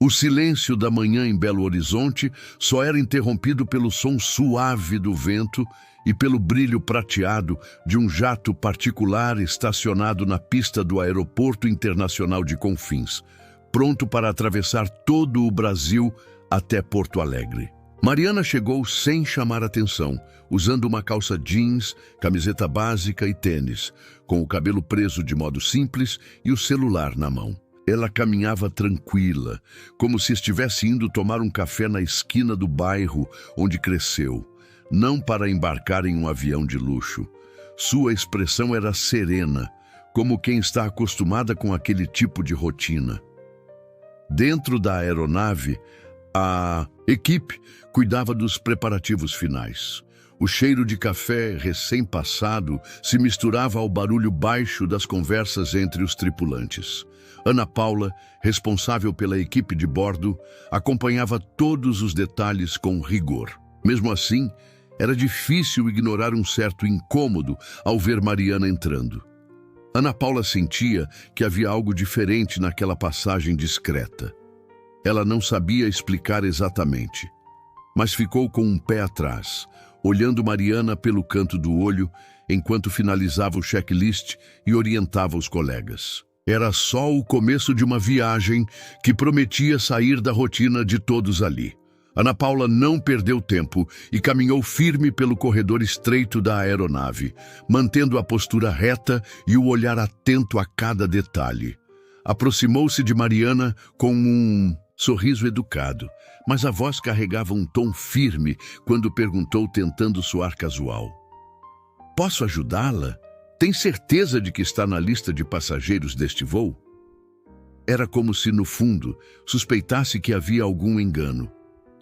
O silêncio da manhã em Belo Horizonte só era interrompido pelo som suave do vento e pelo brilho prateado de um jato particular estacionado na pista do Aeroporto Internacional de Confins, pronto para atravessar todo o Brasil até Porto Alegre. Mariana chegou sem chamar atenção, usando uma calça jeans, camiseta básica e tênis, com o cabelo preso de modo simples e o celular na mão. Ela caminhava tranquila, como se estivesse indo tomar um café na esquina do bairro onde cresceu, não para embarcar em um avião de luxo. Sua expressão era serena, como quem está acostumada com aquele tipo de rotina. Dentro da aeronave, a equipe cuidava dos preparativos finais. O cheiro de café recém-passado se misturava ao barulho baixo das conversas entre os tripulantes. Ana Paula, responsável pela equipe de bordo, acompanhava todos os detalhes com rigor. Mesmo assim, era difícil ignorar um certo incômodo ao ver Mariana entrando. Ana Paula sentia que havia algo diferente naquela passagem discreta. Ela não sabia explicar exatamente, mas ficou com um pé atrás, olhando Mariana pelo canto do olho enquanto finalizava o checklist e orientava os colegas. Era só o começo de uma viagem que prometia sair da rotina de todos ali. Ana Paula não perdeu tempo e caminhou firme pelo corredor estreito da aeronave, mantendo a postura reta e o olhar atento a cada detalhe. Aproximou-se de Mariana com um sorriso educado, mas a voz carregava um tom firme quando perguntou, tentando soar casual: "Posso ajudá-la? Tem certeza de que está na lista de passageiros deste voo?" Era como se, no fundo, suspeitasse que havia algum engano.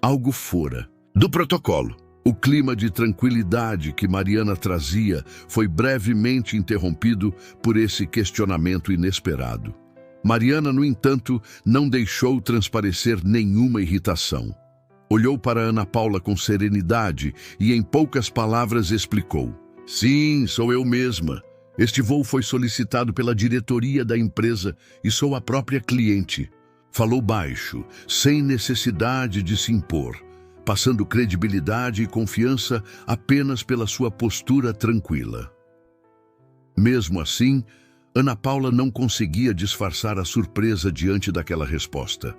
Algo fora do protocolo. O clima de tranquilidade que Mariana trazia foi brevemente interrompido por esse questionamento inesperado. Mariana, no entanto, não deixou transparecer nenhuma irritação. Olhou para Ana Paula com serenidade e, em poucas palavras, explicou: "Sim, sou eu mesma. Este voo foi solicitado pela diretoria da empresa e sou a própria cliente." Falou baixo, sem necessidade de se impor, passando credibilidade e confiança apenas pela sua postura tranquila. Mesmo assim, Ana Paula não conseguia disfarçar a surpresa diante daquela resposta.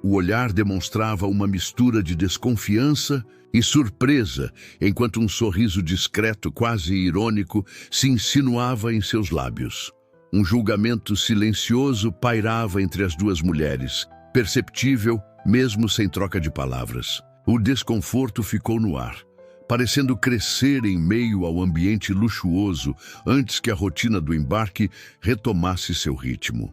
O olhar demonstrava uma mistura de desconfiança e surpresa, enquanto um sorriso discreto, quase irônico, se insinuava em seus lábios. Um julgamento silencioso pairava entre as duas mulheres, perceptível mesmo sem troca de palavras. O desconforto ficou no ar, parecendo crescer em meio ao ambiente luxuoso antes que a rotina do embarque retomasse seu ritmo.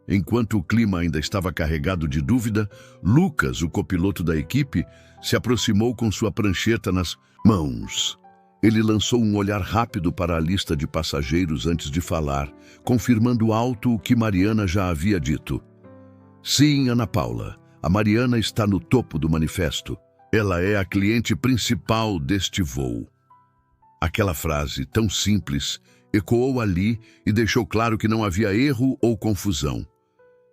Enquanto o clima ainda estava carregado de dúvida, Lucas, o copiloto da equipe, se aproximou com sua prancheta nas mãos. Ele lançou um olhar rápido para a lista de passageiros antes de falar, confirmando alto o que Mariana já havia dito. "Sim, Ana Paula, a Mariana está no topo do manifesto. Ela é a cliente principal deste voo." Aquela frase, tão simples, ecoou ali e deixou claro que não havia erro ou confusão.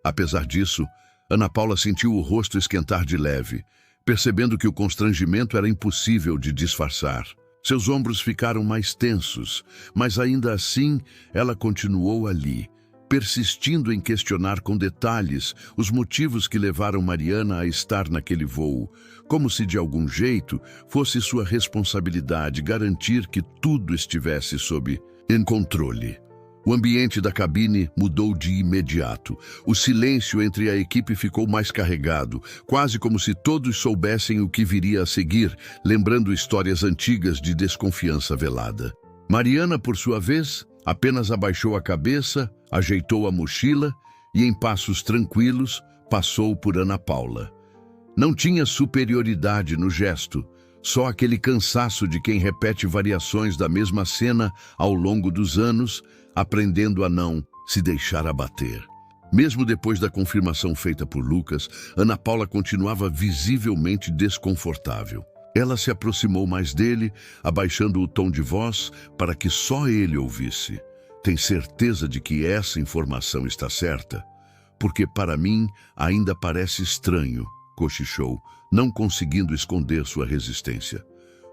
Apesar disso, Ana Paula sentiu o rosto esquentar de leve, percebendo que o constrangimento era impossível de disfarçar. Seus ombros ficaram mais tensos, mas ainda assim ela continuou ali, persistindo em questionar com detalhes os motivos que levaram Mariana a estar naquele voo, como se de algum jeito fosse sua responsabilidade garantir que tudo estivesse sob controle. O ambiente da cabine mudou de imediato. O silêncio entre a equipe ficou mais carregado, quase como se todos soubessem o que viria a seguir, lembrando histórias antigas de desconfiança velada. Mariana, por sua vez, apenas abaixou a cabeça, ajeitou a mochila e, em passos tranquilos, passou por Ana Paula. Não tinha superioridade no gesto, só aquele cansaço de quem repete variações da mesma cena ao longo dos anos, aprendendo a não se deixar abater. Mesmo depois da confirmação feita por Lucas, Ana Paula continuava visivelmente desconfortável. Ela se aproximou mais dele, abaixando o tom de voz para que só ele ouvisse. "Tem certeza de que essa informação está certa?" porque para mim ainda parece estranho, cochichou, não conseguindo esconder sua resistência.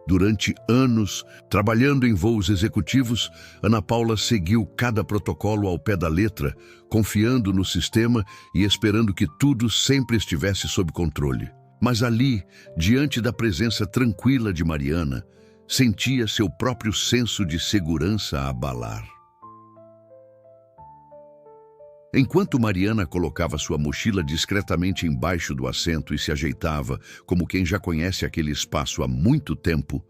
Durante anos, trabalhando em voos executivos, Ana Paula seguiu cada protocolo ao pé da letra, confiando no sistema e esperando que tudo sempre estivesse sob controle. Mas ali, diante da presença tranquila de Mariana, sentia seu próprio senso de segurança abalar. Enquanto Mariana colocava sua mochila discretamente embaixo do assento e se ajeitava, como quem já conhece aquele espaço há muito tempo,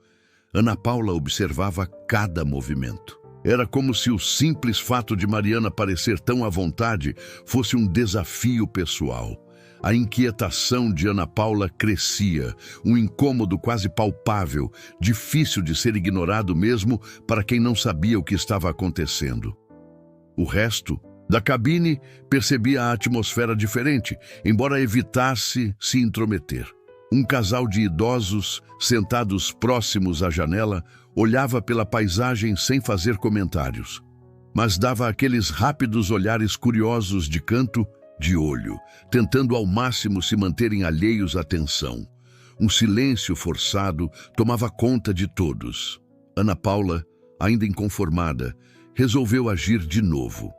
Ana Paula observava cada movimento. Era como se o simples fato de Mariana parecer tão à vontade fosse um desafio pessoal. A inquietação de Ana Paula crescia, um incômodo quase palpável, difícil de ser ignorado mesmo para quem não sabia o que estava acontecendo. O resto da cabine percebia a atmosfera diferente, embora evitasse se intrometer. Um casal de idosos, sentados próximos à janela, olhava pela paisagem sem fazer comentários, mas dava aqueles rápidos olhares curiosos de canto de olho, tentando ao máximo se manterem alheios à tensão. Um silêncio forçado tomava conta de todos. Ana Paula, ainda inconformada, resolveu agir de novo.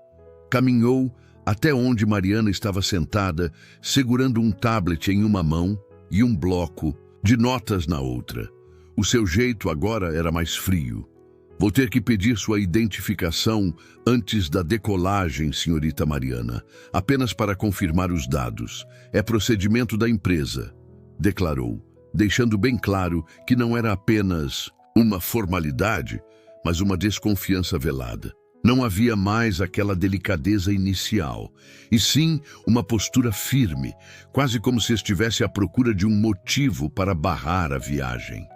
Caminhou até onde Mariana estava sentada, segurando um tablet em uma mão e um bloco de notas na outra. O seu jeito agora era mais frio. Vou ter que pedir sua identificação antes da decolagem, senhorita Mariana, apenas para confirmar os dados. É procedimento da empresa, declarou, deixando bem claro que não era apenas uma formalidade, mas uma desconfiança velada. Não havia mais aquela delicadeza inicial, e sim uma postura firme, quase como se estivesse à procura de um motivo para barrar a viagem.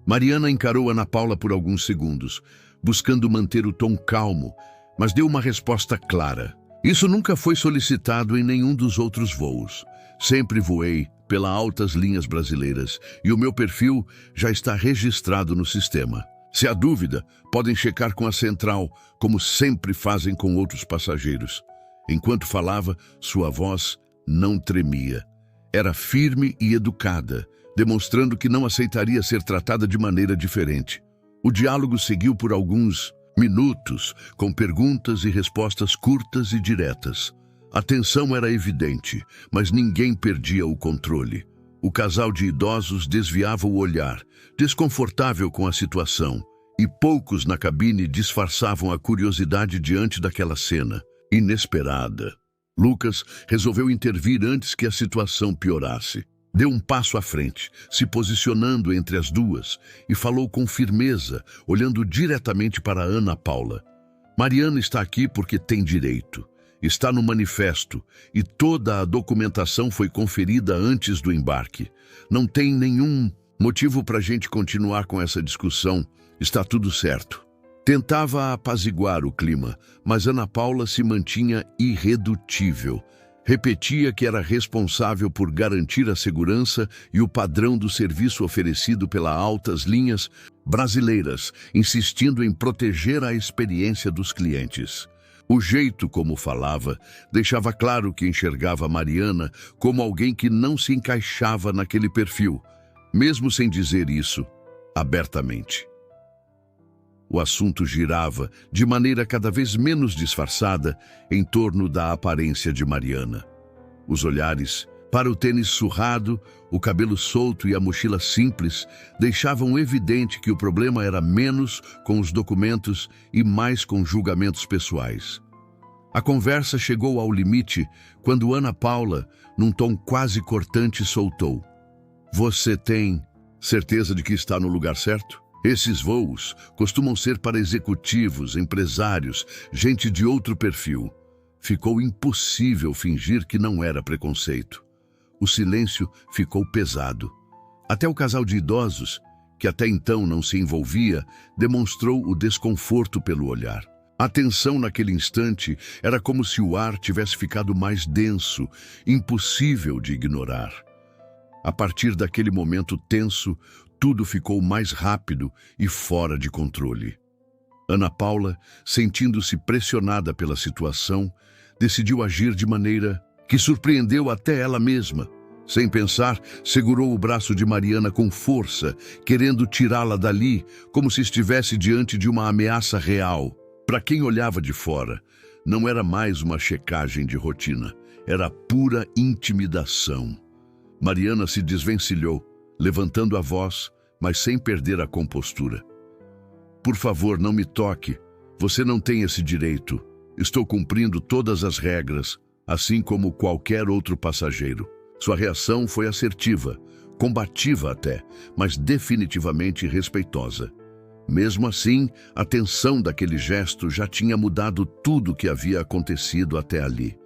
Mariana encarou Ana Paula por alguns segundos, buscando manter o tom calmo, mas deu uma resposta clara. Isso nunca foi solicitado em nenhum dos outros voos. Sempre voei pelas altas linhas brasileiras e o meu perfil já está registrado no sistema. Se há dúvida, podem checar com a central, como sempre fazem com outros passageiros. Enquanto falava, sua voz não tremia. Era firme e educada, demonstrando que não aceitaria ser tratada de maneira diferente. O diálogo seguiu por alguns minutos, com perguntas e respostas curtas e diretas. A tensão era evidente, mas ninguém perdia o controle. O casal de idosos desviava o olhar, desconfortável com a situação, e poucos na cabine disfarçavam a curiosidade diante daquela cena inesperada. Lucas resolveu intervir antes que a situação piorasse. Deu um passo à frente, se posicionando entre as duas, e falou com firmeza, olhando diretamente para Ana Paula. Mariana está aqui porque tem direito. Está no manifesto e toda a documentação foi conferida antes do embarque. Não tem nenhum motivo para a gente continuar com essa discussão. Está tudo certo. Tentava apaziguar o clima, mas Ana Paula se mantinha irredutível. Repetia que era responsável por garantir a segurança e o padrão do serviço oferecido pelas altas linhas brasileiras, insistindo em proteger a experiência dos clientes. O jeito como falava deixava claro que enxergava Mariana como alguém que não se encaixava naquele perfil, mesmo sem dizer isso abertamente. O assunto girava, de maneira cada vez menos disfarçada, em torno da aparência de Mariana. Os olhares, para o tênis surrado, o cabelo solto e a mochila simples, deixavam evidente que o problema era menos com os documentos e mais com julgamentos pessoais. A conversa chegou ao limite quando Ana Paula, num tom quase cortante, soltou: "Você tem certeza de que está no lugar certo? Esses voos costumam ser para executivos, empresários, gente de outro perfil." Ficou impossível fingir que não era preconceito. O silêncio ficou pesado. Até o casal de idosos, que até então não se envolvia, demonstrou o desconforto pelo olhar. A tensão naquele instante era como se o ar tivesse ficado mais denso, impossível de ignorar. A partir daquele momento tenso, tudo ficou mais rápido e fora de controle. Ana Paula, sentindo-se pressionada pela situação, decidiu agir de maneira que surpreendeu até ela mesma. Sem pensar, segurou o braço de Mariana com força, querendo tirá-la dali, como se estivesse diante de uma ameaça real. Para quem olhava de fora, não era mais uma checagem de rotina, era pura intimidação. Mariana se desvencilhou, levantando a voz, mas sem perder a compostura. Por favor, não me toque. Você não tem esse direito. Estou cumprindo todas as regras, assim como qualquer outro passageiro. Sua reação foi assertiva, combativa até, mas definitivamente respeitosa. Mesmo assim, a tensão daquele gesto já tinha mudado tudo o que havia acontecido até ali.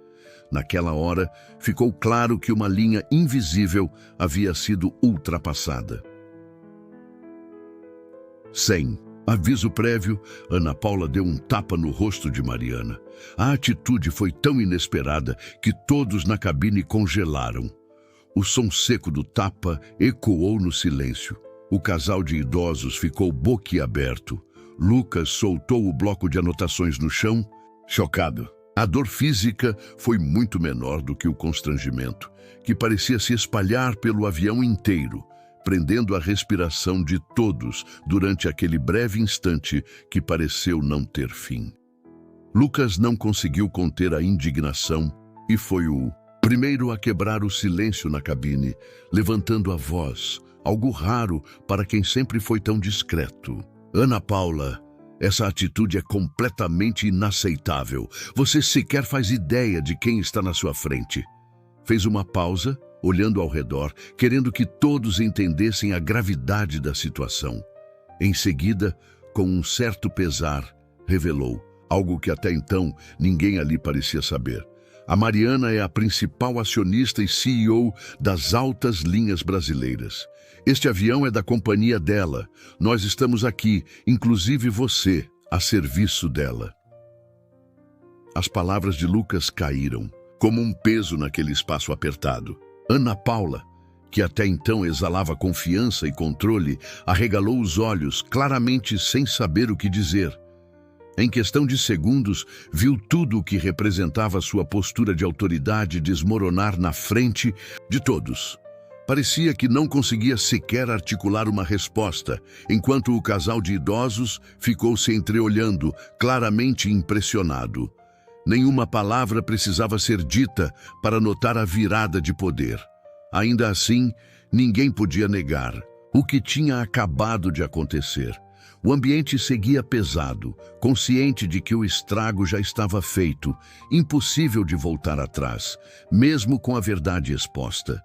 Naquela hora, ficou claro que uma linha invisível havia sido ultrapassada. Sem aviso prévio, Ana Paula deu um tapa no rosto de Mariana. A atitude foi tão inesperada que todos na cabine congelaram. O som seco do tapa ecoou no silêncio. O casal de idosos ficou boquiaberto. Lucas soltou o bloco de anotações no chão, chocado. A dor física foi muito menor do que o constrangimento, que parecia se espalhar pelo avião inteiro, prendendo a respiração de todos durante aquele breve instante que pareceu não ter fim. Lucas não conseguiu conter a indignação e foi o primeiro a quebrar o silêncio na cabine, levantando a voz, algo raro para quem sempre foi tão discreto. Ana Paula, essa atitude é completamente inaceitável. Você sequer faz ideia de quem está na sua frente. Fez uma pausa, olhando ao redor, querendo que todos entendessem a gravidade da situação. Em seguida, com um certo pesar, revelou algo que até então ninguém ali parecia saber. A Mariana é a principal acionista e CEO das Altas Linhas Brasileiras. Este avião é da companhia dela. Nós estamos aqui, inclusive você, a serviço dela. As palavras de Lucas caíram, como um peso naquele espaço apertado. Ana Paula, que até então exalava confiança e controle, arregalou os olhos, claramente sem saber o que dizer. Em questão de segundos, viu tudo o que representava sua postura de autoridade desmoronar na frente de todos. Parecia que não conseguia sequer articular uma resposta, enquanto o casal de idosos ficou se entreolhando, claramente impressionado. Nenhuma palavra precisava ser dita para notar a virada de poder. Ainda assim, ninguém podia negar o que tinha acabado de acontecer. O ambiente seguia pesado, consciente de que o estrago já estava feito, impossível de voltar atrás, mesmo com a verdade exposta.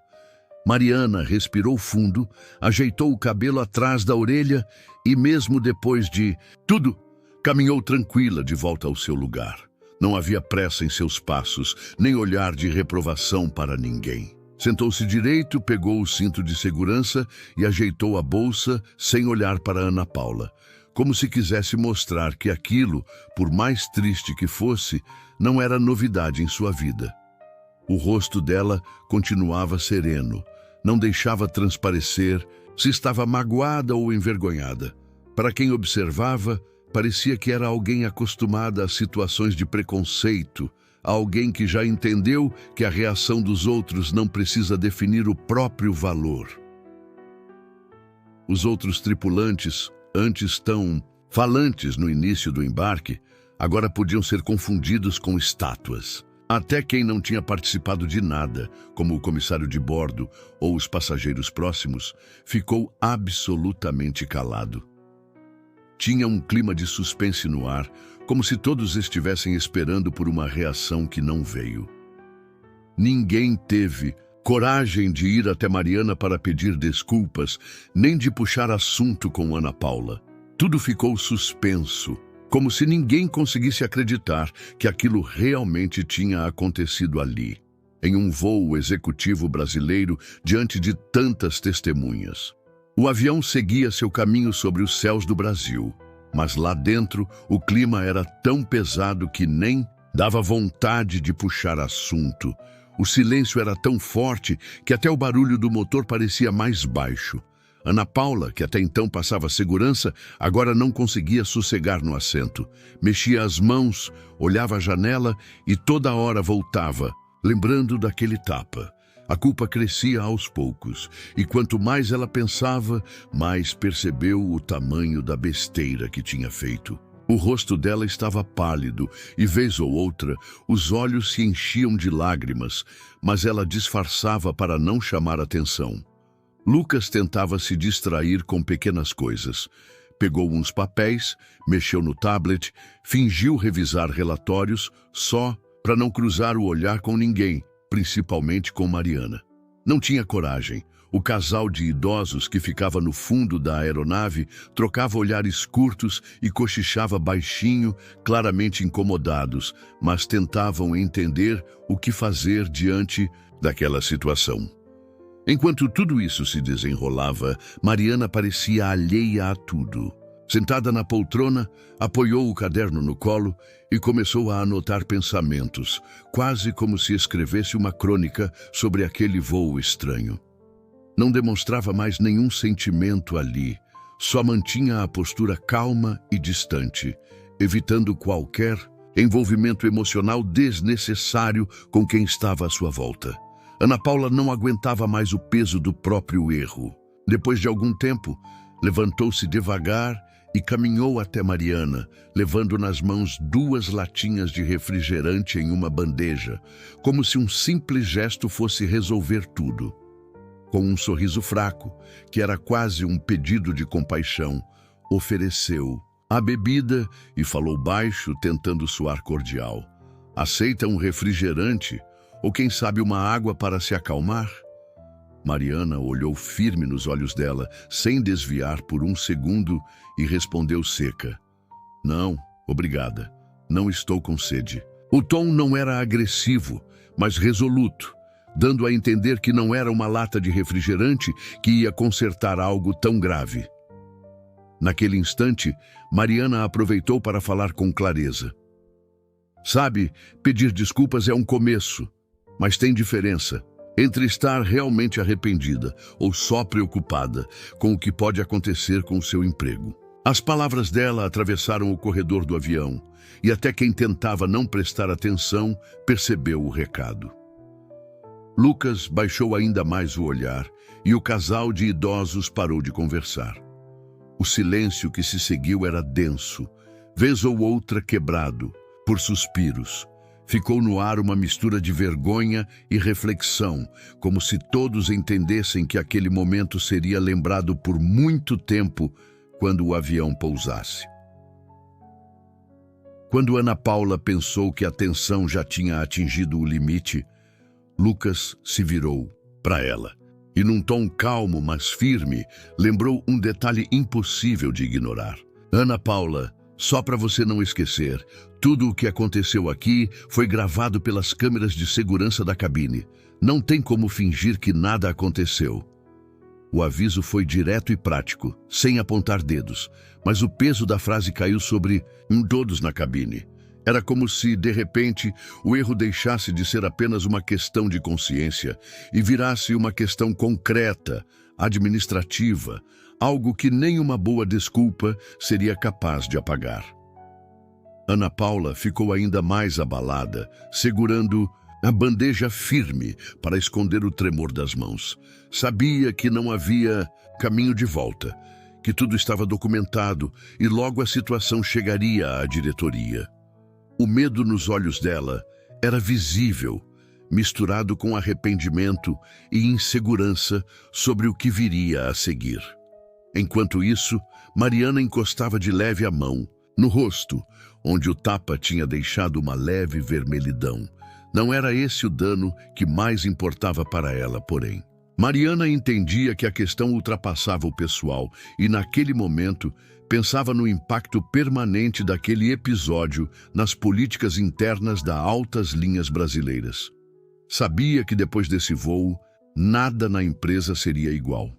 Mariana respirou fundo, ajeitou o cabelo atrás da orelha e, mesmo depois de tudo, caminhou tranquila de volta ao seu lugar. Não havia pressa em seus passos, nem olhar de reprovação para ninguém. Sentou-se direito, pegou o cinto de segurança e ajeitou a bolsa sem olhar para Ana Paula, como se quisesse mostrar que aquilo, por mais triste que fosse, não era novidade em sua vida. O rosto dela continuava sereno, não deixava transparecer se estava magoada ou envergonhada. Para quem observava, parecia que era alguém acostumada a situações de preconceito, alguém que já entendeu que a reação dos outros não precisa definir o próprio valor. Os outros tripulantes, antes tão falantes no início do embarque, agora podiam ser confundidos com estátuas. Até quem não tinha participado de nada, como o comissário de bordo ou os passageiros próximos, ficou absolutamente calado. Tinha um clima de suspense no ar, como se todos estivessem esperando por uma reação que não veio. Ninguém teve coragem de ir até Mariana para pedir desculpas, nem de puxar assunto com Ana Paula. Tudo ficou suspenso, como se ninguém conseguisse acreditar que aquilo realmente tinha acontecido ali, em um voo executivo brasileiro diante de tantas testemunhas. O avião seguia seu caminho sobre os céus do Brasil, mas lá dentro o clima era tão pesado que nem dava vontade de puxar assunto. O silêncio era tão forte que até o barulho do motor parecia mais baixo. Ana Paula, que até então passava segurança, agora não conseguia sossegar no assento. Mexia as mãos, olhava a janela e toda hora voltava, lembrando daquele tapa. A culpa crescia aos poucos, e quanto mais ela pensava, mais percebeu o tamanho da besteira que tinha feito. O rosto dela estava pálido e, vez ou outra, os olhos se enchiam de lágrimas, mas ela disfarçava para não chamar atenção. Lucas tentava se distrair com pequenas coisas. Pegou uns papéis, mexeu no tablet, fingiu revisar relatórios só para não cruzar o olhar com ninguém, principalmente com Mariana. Não tinha coragem. O casal de idosos que ficava no fundo da aeronave trocava olhares curtos e cochichava baixinho, claramente incomodados, mas tentavam entender o que fazer diante daquela situação. Enquanto tudo isso se desenrolava, Mariana parecia alheia a tudo. Sentada na poltrona, apoiou o caderno no colo e começou a anotar pensamentos, quase como se escrevesse uma crônica sobre aquele voo estranho. Não demonstrava mais nenhum sentimento ali, só mantinha a postura calma e distante, evitando qualquer envolvimento emocional desnecessário com quem estava à sua volta. Ana Paula não aguentava mais o peso do próprio erro. Depois de algum tempo, levantou-se devagar e caminhou até Mariana, levando nas mãos 2 latinhas de refrigerante em uma bandeja, como se um simples gesto fosse resolver tudo. Com um sorriso fraco, que era quase um pedido de compaixão, ofereceu a bebida e falou baixo, tentando soar cordial. "Aceita um refrigerante? Ou quem sabe uma água para se acalmar?" Mariana olhou firme nos olhos dela, sem desviar por um segundo, e respondeu seca: "Não, obrigada. Não estou com sede." O tom não era agressivo, mas resoluto, dando a entender que não era uma lata de refrigerante que ia consertar algo tão grave. Naquele instante, Mariana aproveitou para falar com clareza. "Sabe, pedir desculpas é um começo, mas tem diferença entre estar realmente arrependida ou só preocupada com o que pode acontecer com o seu emprego." As palavras dela atravessaram o corredor do avião, e até quem tentava não prestar atenção percebeu o recado. Lucas baixou ainda mais o olhar e o casal de idosos parou de conversar. O silêncio que se seguiu era denso, vez ou outra quebrado por suspiros. Ficou no ar uma mistura de vergonha e reflexão, como se todos entendessem que aquele momento seria lembrado por muito tempo quando o avião pousasse. Quando Ana Paula pensou que a tensão já tinha atingido o limite, Lucas se virou para ela e, num tom calmo, mas firme, lembrou um detalhe impossível de ignorar. "Ana Paula, só para você não esquecer, tudo o que aconteceu aqui foi gravado pelas câmeras de segurança da cabine. Não tem como fingir que nada aconteceu." O aviso foi direto e prático, sem apontar dedos, mas o peso da frase caiu sobre todos na cabine. Era como se, de repente, o erro deixasse de ser apenas uma questão de consciência e virasse uma questão concreta, administrativa, algo que nem uma boa desculpa seria capaz de apagar. Ana Paula ficou ainda mais abalada, segurando a bandeja firme para esconder o tremor das mãos. Sabia que não havia caminho de volta, que tudo estava documentado e logo a situação chegaria à diretoria. O medo nos olhos dela era visível, misturado com arrependimento e insegurança sobre o que viria a seguir. Enquanto isso, Mariana encostava de leve a mão no rosto, onde o tapa tinha deixado uma leve vermelhidão. Não era esse o dano que mais importava para ela, porém. Mariana entendia que a questão ultrapassava o pessoal e, naquele momento, pensava no impacto permanente daquele episódio nas políticas internas das altas linhas brasileiras. Sabia que depois desse voo, nada na empresa seria igual.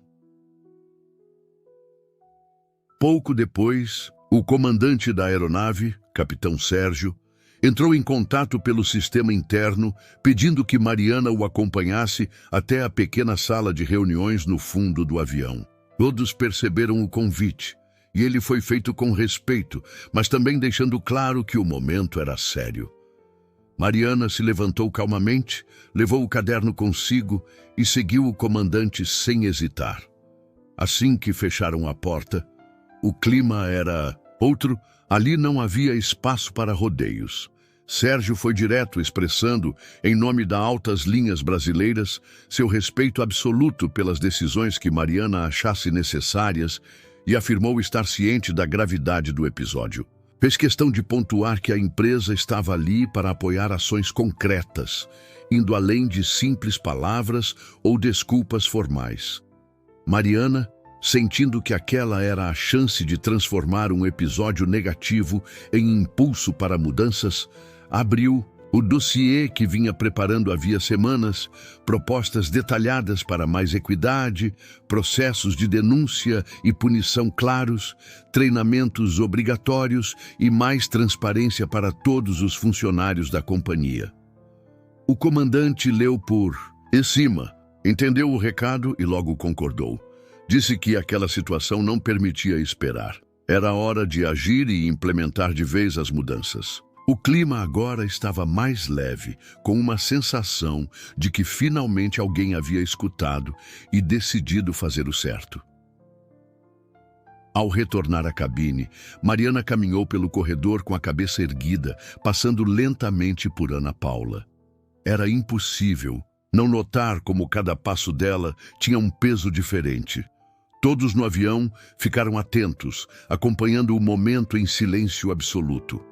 Pouco depois, o comandante da aeronave, Capitão Sérgio, entrou em contato pelo sistema interno, pedindo que Mariana o acompanhasse até a pequena sala de reuniões no fundo do avião. Todos perceberam o convite, e ele foi feito com respeito, mas também deixando claro que o momento era sério. Mariana se levantou calmamente, levou o caderno consigo e seguiu o comandante sem hesitar. Assim que fecharam a porta, o clima era outro, ali não havia espaço para rodeios. Sérgio foi direto, expressando, em nome das altas linhas brasileiras, seu respeito absoluto pelas decisões que Mariana achasse necessárias e afirmou estar ciente da gravidade do episódio. Fez questão de pontuar que a empresa estava ali para apoiar ações concretas, indo além de simples palavras ou desculpas formais. Mariana, sentindo que aquela era a chance de transformar um episódio negativo em impulso para mudanças, abriu o dossiê que vinha preparando havia semanas, propostas detalhadas para mais equidade, processos de denúncia e punição claros, treinamentos obrigatórios e mais transparência para todos os funcionários da companhia. O comandante leu por cima, entendeu o recado e logo concordou. Disse que aquela situação não permitia esperar. Era hora de agir e implementar de vez as mudanças. O clima agora estava mais leve, com uma sensação de que finalmente alguém havia escutado e decidido fazer o certo. Ao retornar à cabine, Mariana caminhou pelo corredor com a cabeça erguida, passando lentamente por Ana Paula. Era impossível não notar como cada passo dela tinha um peso diferente. Todos no avião ficaram atentos, acompanhando o momento em silêncio absoluto.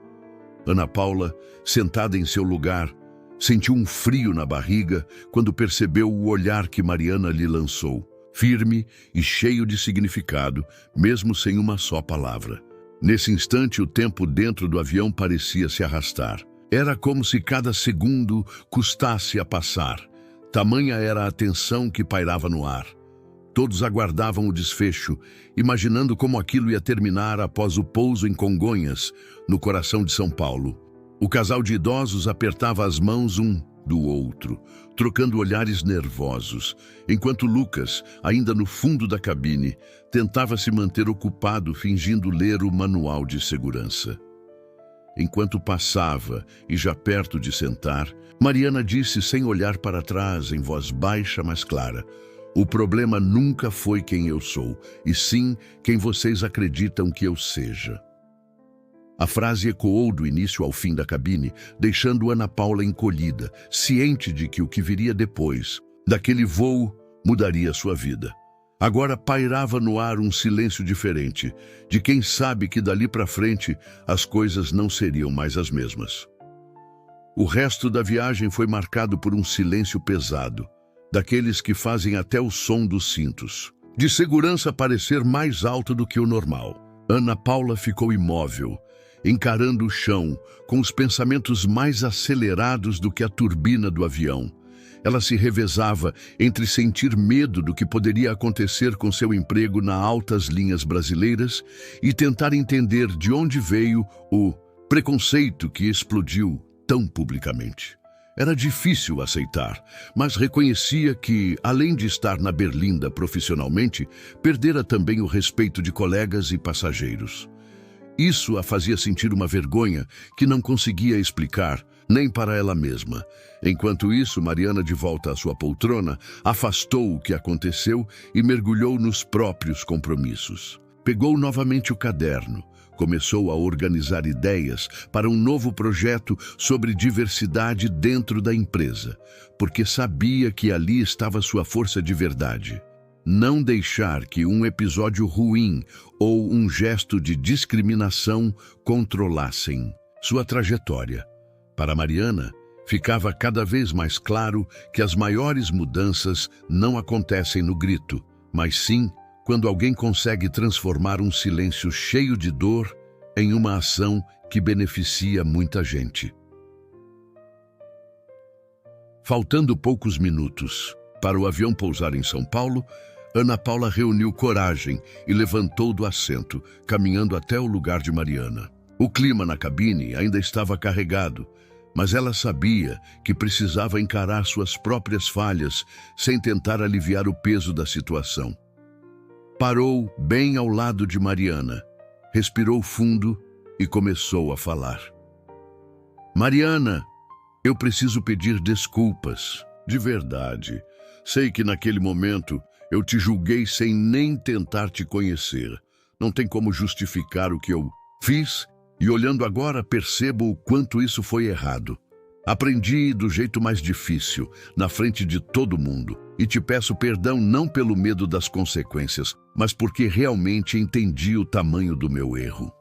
Ana Paula, sentada em seu lugar, sentiu um frio na barriga quando percebeu o olhar que Mariana lhe lançou, firme e cheio de significado, mesmo sem uma só palavra. Nesse instante, o tempo dentro do avião parecia se arrastar. Era como se cada segundo custasse a passar. Tamanha era a tensão que pairava no ar. Todos aguardavam o desfecho, imaginando como aquilo ia terminar após o pouso em Congonhas, no coração de São Paulo. O casal de idosos apertava as mãos um do outro, trocando olhares nervosos, enquanto Lucas, ainda no fundo da cabine, tentava se manter ocupado fingindo ler o manual de segurança. Enquanto passava, e já perto de sentar, Mariana disse sem olhar para trás, em voz baixa mas clara: "O problema nunca foi quem eu sou, e sim quem vocês acreditam que eu seja." A frase ecoou do início ao fim da cabine, deixando Ana Paula encolhida, ciente de que o que viria depois, daquele voo, mudaria sua vida. Agora pairava no ar um silêncio diferente, de quem sabe que dali para frente as coisas não seriam mais as mesmas. O resto da viagem foi marcado por um silêncio pesado, daqueles que fazem até o som dos cintos, de segurança parecer mais alto do que o normal. Ana Paula ficou imóvel, encarando o chão, com os pensamentos mais acelerados do que a turbina do avião. Ela se revezava entre sentir medo do que poderia acontecer com seu emprego nas altas linhas brasileiras e tentar entender de onde veio o preconceito que explodiu tão publicamente. Era difícil aceitar, mas reconhecia que, além de estar na berlinda profissionalmente, perdera também o respeito de colegas e passageiros. Isso a fazia sentir uma vergonha que não conseguia explicar, nem para ela mesma. Enquanto isso, Mariana, de volta à sua poltrona, afastou o que aconteceu e mergulhou nos próprios compromissos. Pegou novamente o caderno, começou a organizar ideias para um novo projeto sobre diversidade dentro da empresa, porque sabia que ali estava sua força de verdade. Não deixar que um episódio ruim ou um gesto de discriminação controlassem sua trajetória. Para Mariana, ficava cada vez mais claro que as maiores mudanças não acontecem no grito, mas sim quando alguém consegue transformar um silêncio cheio de dor em uma ação que beneficia muita gente. Faltando poucos minutos para o avião pousar em São Paulo, Ana Paula reuniu coragem e levantou do assento, caminhando até o lugar de Mariana. O clima na cabine ainda estava carregado, mas ela sabia que precisava encarar suas próprias falhas sem tentar aliviar o peso da situação. Parou bem ao lado de Mariana, respirou fundo e começou a falar. Mariana, eu preciso pedir desculpas, de verdade. Sei que naquele momento eu te julguei sem nem tentar te conhecer. Não tem como justificar o que eu fiz e olhando agora percebo o quanto isso foi errado. Aprendi do jeito mais difícil, na frente de todo mundo, e te peço perdão não pelo medo das consequências, mas porque realmente entendi o tamanho do meu erro.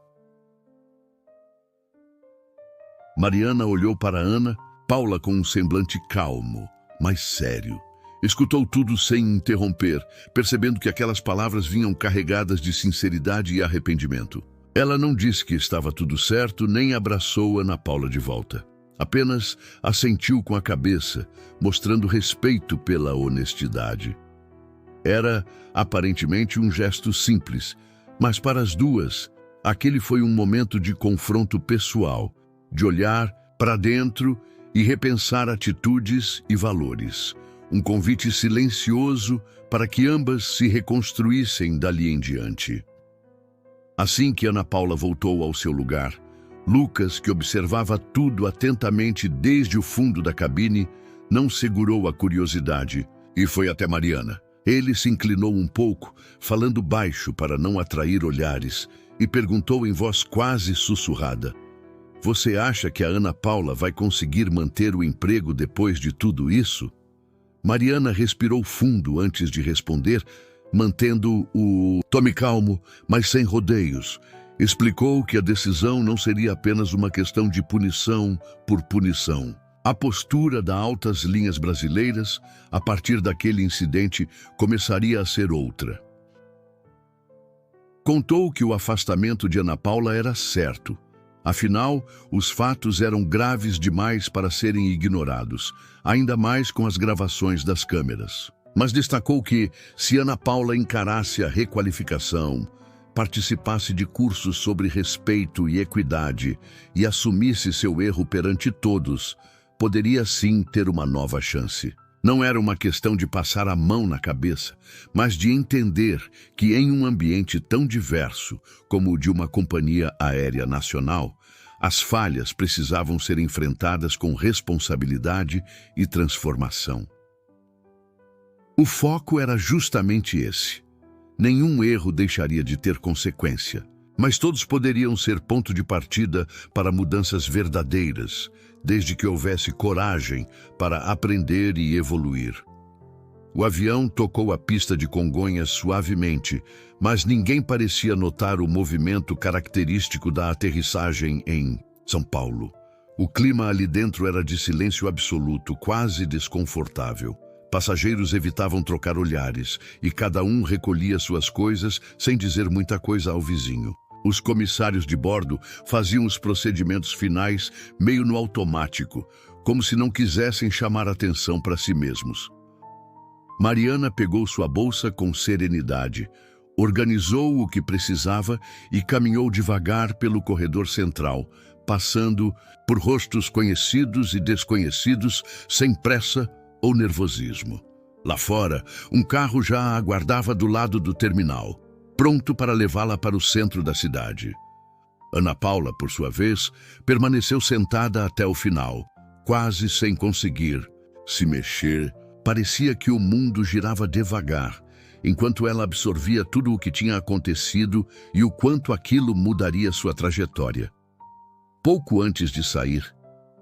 Mariana olhou para Ana Paula com um semblante calmo, mas sério. Escutou tudo sem interromper, percebendo que aquelas palavras vinham carregadas de sinceridade e arrependimento. Ela não disse que estava tudo certo, nem abraçou Ana Paula de volta. Apenas assentiu com a cabeça, mostrando respeito pela honestidade. Era, aparentemente, um gesto simples, mas para as duas, aquele foi um momento de confronto pessoal, de olhar para dentro e repensar atitudes e valores. Um convite silencioso para que ambas se reconstruíssem dali em diante. Assim que Ana Paula voltou ao seu lugar, Lucas, que observava tudo atentamente desde o fundo da cabine, não segurou a curiosidade e foi até Mariana. Ele se inclinou um pouco, falando baixo para não atrair olhares, e perguntou em voz quase sussurrada: "Você acha que a Ana Paula vai conseguir manter o emprego depois de tudo isso?" Mariana respirou fundo antes de responder, mantendo o tome calmo, mas sem rodeios. Explicou que a decisão não seria apenas uma questão de punição por punição. A postura das altas linhas brasileiras, a partir daquele incidente, começaria a ser outra. Contou que o afastamento de Ana Paula era certo. Afinal, os fatos eram graves demais para serem ignorados, ainda mais com as gravações das câmeras. Mas destacou que, se Ana Paula encarasse a requalificação, participasse de cursos sobre respeito e equidade e assumisse seu erro perante todos, poderia sim ter uma nova chance. Não era uma questão de passar a mão na cabeça, mas de entender que em um ambiente tão diverso como o de uma companhia aérea nacional, as falhas precisavam ser enfrentadas com responsabilidade e transformação. O foco era justamente esse. Nenhum erro deixaria de ter consequência, mas todos poderiam ser ponto de partida para mudanças verdadeiras, desde que houvesse coragem para aprender e evoluir. O avião tocou a pista de Congonhas suavemente, mas ninguém parecia notar o movimento característico da aterrissagem em São Paulo. O clima ali dentro era de silêncio absoluto, quase desconfortável. Passageiros evitavam trocar olhares e cada um recolhia suas coisas sem dizer muita coisa ao vizinho. Os comissários de bordo faziam os procedimentos finais meio no automático, como se não quisessem chamar atenção para si mesmos. Mariana pegou sua bolsa com serenidade, organizou o que precisava e caminhou devagar pelo corredor central, passando por rostos conhecidos e desconhecidos, sem pressa ou nervosismo. Lá fora, um carro já a aguardava do lado do terminal, pronto para levá-la para o centro da cidade. Ana Paula, por sua vez, permaneceu sentada até o final, quase sem conseguir se mexer. Parecia que o mundo girava devagar, enquanto ela absorvia tudo o que tinha acontecido e o quanto aquilo mudaria sua trajetória. Pouco antes de sair,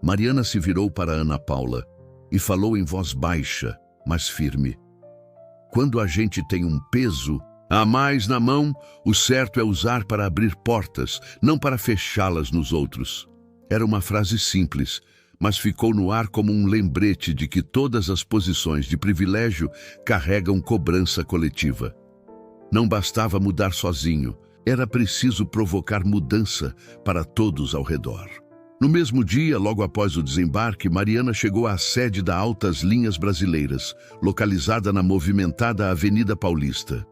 Mariana se virou para Ana Paula e falou em voz baixa, mas firme: "Quando a gente tem um peso a mais na mão, o certo é usar para abrir portas, não para fechá-las nos outros." Era uma frase simples, mas ficou no ar como um lembrete de que todas as posições de privilégio carregam cobrança coletiva. Não bastava mudar sozinho, era preciso provocar mudança para todos ao redor. No mesmo dia, logo após o desembarque, Mariana chegou à sede da Altas Linhas Brasileiras, localizada na movimentada Avenida Paulista.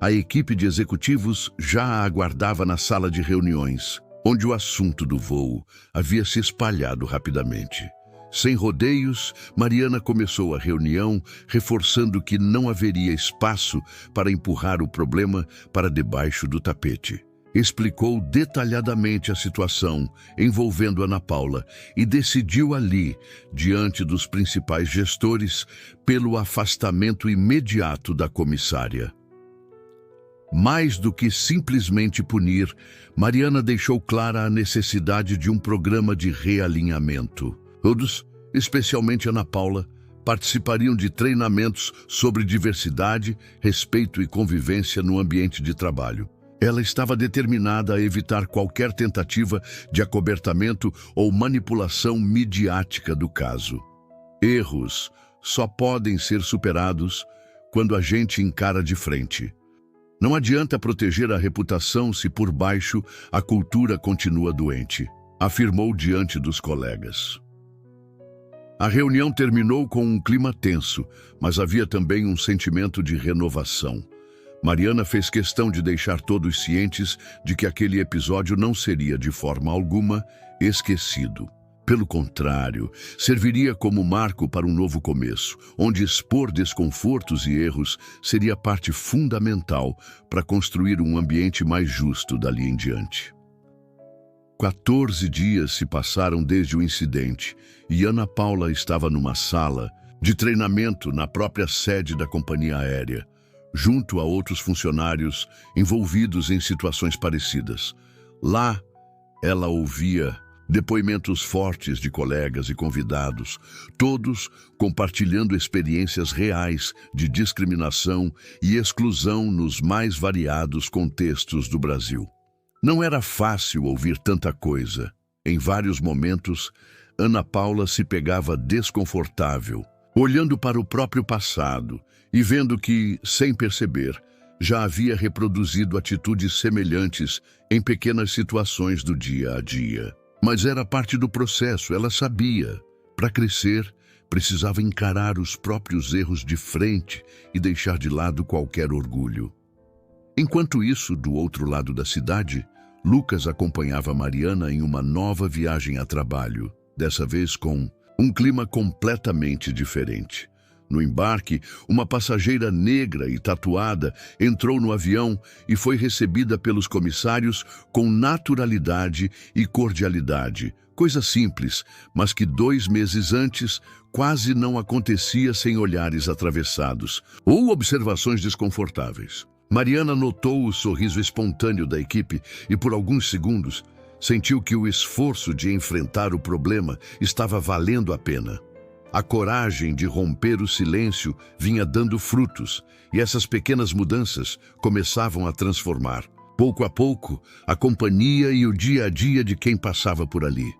A equipe de executivos já a aguardava na sala de reuniões, onde o assunto do voo havia se espalhado rapidamente. Sem rodeios, Mariana começou a reunião, reforçando que não haveria espaço para empurrar o problema para debaixo do tapete. Explicou detalhadamente a situação envolvendo Ana Paula e decidiu ali, diante dos principais gestores, pelo afastamento imediato da comissária. Mais do que simplesmente punir, Mariana deixou clara a necessidade de um programa de realinhamento. Todos, especialmente Ana Paula, participariam de treinamentos sobre diversidade, respeito e convivência no ambiente de trabalho. Ela estava determinada a evitar qualquer tentativa de acobertamento ou manipulação midiática do caso. Erros só podem ser superados quando a gente encara de frente. Não adianta proteger a reputação se por baixo a cultura continua doente, afirmou diante dos colegas. A reunião terminou com um clima tenso, mas havia também um sentimento de renovação. Mariana fez questão de deixar todos cientes de que aquele episódio não seria de forma alguma esquecido. Pelo contrário, serviria como marco para um novo começo, onde expor desconfortos e erros seria parte fundamental para construir um ambiente mais justo dali em diante. 14 dias se passaram desde o incidente e Ana Paula estava numa sala de treinamento na própria sede da companhia aérea, junto a outros funcionários envolvidos em situações parecidas. Lá, ela ouvia depoimentos fortes de colegas e convidados, todos compartilhando experiências reais de discriminação e exclusão nos mais variados contextos do Brasil. Não era fácil ouvir tanta coisa. Em vários momentos, Ana Paula se pegava desconfortável, olhando para o próprio passado e vendo que, sem perceber, já havia reproduzido atitudes semelhantes em pequenas situações do dia a dia. Mas era parte do processo, ela sabia. Para crescer, precisava encarar os próprios erros de frente e deixar de lado qualquer orgulho. Enquanto isso, do outro lado da cidade, Lucas acompanhava Mariana em uma nova viagem a trabalho, dessa vez com um clima completamente diferente. No embarque, uma passageira negra e tatuada entrou no avião e foi recebida pelos comissários com naturalidade e cordialidade. Coisa simples, mas que 2 meses antes quase não acontecia sem olhares atravessados ou observações desconfortáveis. Mariana notou o sorriso espontâneo da equipe e, por alguns segundos, sentiu que o esforço de enfrentar o problema estava valendo a pena. A coragem de romper o silêncio vinha dando frutos, e essas pequenas mudanças começavam a transformar, pouco a pouco, a companhia e o dia a dia de quem passava por ali.